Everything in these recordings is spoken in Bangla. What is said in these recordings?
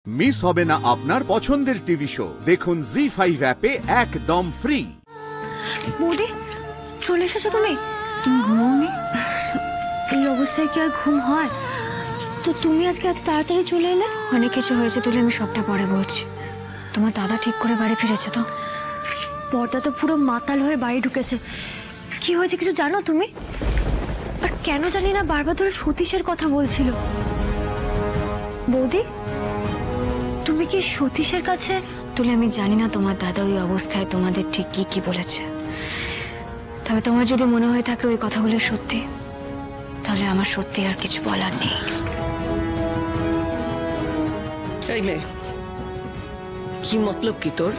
মিস হবে না আপনার পছন্দের টিভি শো। দেখুন জি5 অ্যাপে একদম ফ্রি। বৌদি চলে এসেছো তুমি? তুমি ঘুমোওনি? এই অবস্থায় কি আর ঘুম হয়? তো তুমি আজকে এত তাড়াতাড়ি চলে এলে? অনেক কিছু হয়েছে তুলে, আমি সবটা পরে বলছি। তোমার দাদা ঠিক করে বাড়ি ফিরেছে তো? পর্দা তো পুরো মাতাল হয়ে বাড়ি ঢুকেছে। কি হয়েছে কিছু জানো তুমি? আর কেন জানি না বারবার ধরে সতীশের কথা বলছিল। বৌদি তুমি কি সতীশের কাছে? তুলে আমি জানি না তোমার দাদা ওই অবস্থায় তোমাদের ঠিক কি কি বলেছে, তবে তোমার যদি মনে হয়ে থাকে ওই কথাগুলো সত্যি, তাহলে আমার সত্যি আর কিছু বলার নেই। এই মেয়ে, কি মতলব কি তোর?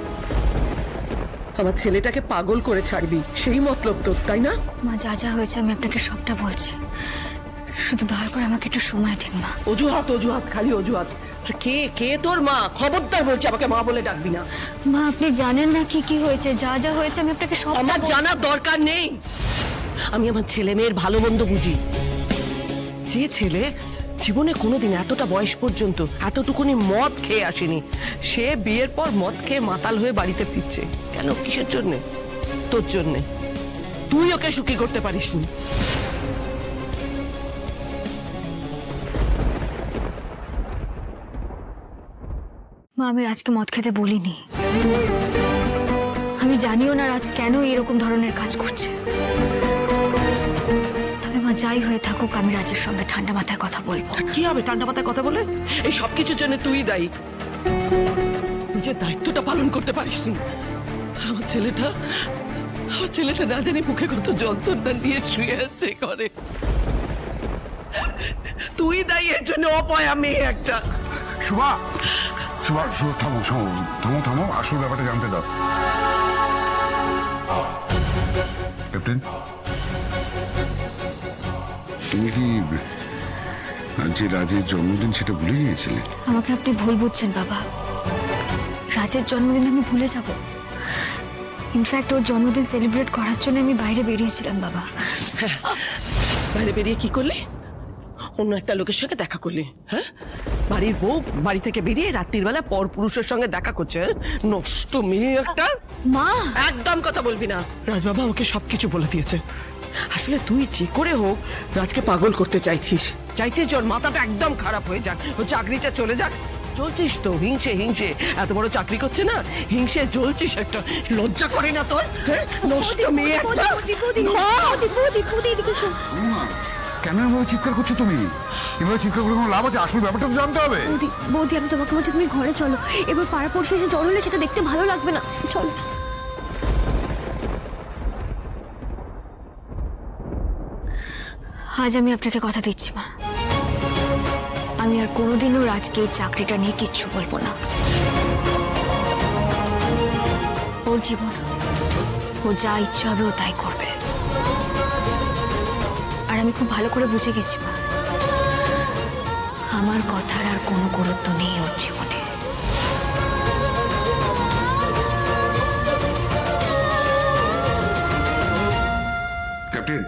আমার ছেলেটাকে পাগল করে ছাড়বি, সেই মতলব তোর, তাই না? মা, যা যা হয়েছে আমি আপনাকে সবটা বলছি, শুধু দয়া করে আমাকে একটু সময় দিন মা। অজুহাত অজুহাত, খালি অজুহাত। কে কে তোর মা? খবরদার বলছি, আমাকে মা বলে ডাকবি না। মা, আপনি জানেন না কি কি হয়েছে, যা যা হয়েছে আমি আপনাকে সব আমার জানার দরকার নেই। আমি আমার ছেলে মেয়ের ভালো মন্দ বুঝি। যে ছেলে জীবনে কোনোদিন এতটা বয়স পর্যন্ত এতটুকুনি মদ খেয়ে আসেনি, সে বিয়ের পর মদ খেয়ে মাতাল হয়ে বাড়িতে ফিরছে কেন? কিসের জন্যে? তোর জন্যে। তুই ওকে সুখী করতে পারিসনি। মা, আমি রাজকে মদ খেতে বলিনি। আমি জানিও না রাজ কেন এরকম ধরনের কাজ করছে। তবে মা, যাই হয়ে থাকুক আমি রাজের সঙ্গে ঠান্ডা মাথায় কথা বলবো। কি হবে ঠান্ডা মাথায় কথা বলে? এই সব কিছুর জন্য তুই দায়ী। নিজের দায়িত্বটা পালন করতে পারিসনি। আমার ছেলেটা না জানি মুখে কত যন্ত্রণা নিয়ে শুয়ে আছে ঘরে। তুই দায়ী এর জন্য। অপয়া মেয়ে একটা। শুভা, শুভা, শুভা, থামো থামো থামো থামো, আসল ব্যাপারটা জানতে দাও। ক্যাপ্টেন, তুমি কি যে রাজের জন্মদিন সেটা ভুলে গিয়েছিলে? আমাকে আপনি ভুল বুঝছেন বাবা। রাজের জন্মদিন আমি ভুলে যাব? ইনফ্যাক্ট ওর জন্মদিন সেলিব্রেট করার জন্য আমি বাইরে বেরিয়েছিলাম বাবা। বাইরে বেরিয়ে কি করলে? অন্য একটা লোকের সঙ্গে দেখা করলি? হ্যাঁ, বাড়ির বউ বাড়ি থেকে বেরিয়ে রাত্রির বেলা পর পুরুষের সঙ্গে দেখা করছে। নষ্ট মেয়ে একটা। মা, একদম কথা বলবি না। রাজবাবা আমাকে সবকিছু বলে দিয়েছে। আসলে তুই যে করে হোক রাজকে পাগল করতে চাইছিস। ওর মাথাটা একদম খারাপ হয়ে যাক, ও চাকরিটা চলে যাক। চলছিস তো হিংসে হিংসে, এত বড় চাকরি করছে না, হিংসে জ্বলছিস একটা। লজ্জা করে না তোর? নষ্ট মেয়ে একটা। কেন এভাবে চিৎকার করছো তুমি? এভাবে চিৎকার করে কোনো লাভ আছে? আসল ব্যাপারটা তো জানতে হবে। বৌদি আমি তোমাকে বলছি তুমি ঘরে চলো। এবার পাড়া পড়শি এসে জ্বর হলে সেটা দেখতে ভালো লাগবে না। চলো। আজ আমি আপনাকে কথা দিচ্ছি মা, আমি আর কোনোদিনও রাজকে এই চাকরিটা নিয়ে কিচ্ছু বলবো না। ওর জীবন, ও যা ইচ্ছা হবে ও তাই করবে। আর আমি খুব ভালো করে বুঝে গেছি মা, আমার কথার আর কোনো গুরুত্ব নেই ওর জীবনে। ক্যাপ্টেন,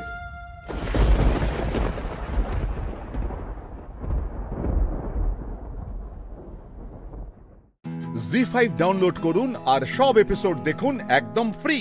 জি5 ডাউনলোড করুন আর সব এপিসোড দেখুন একদম ফ্রি।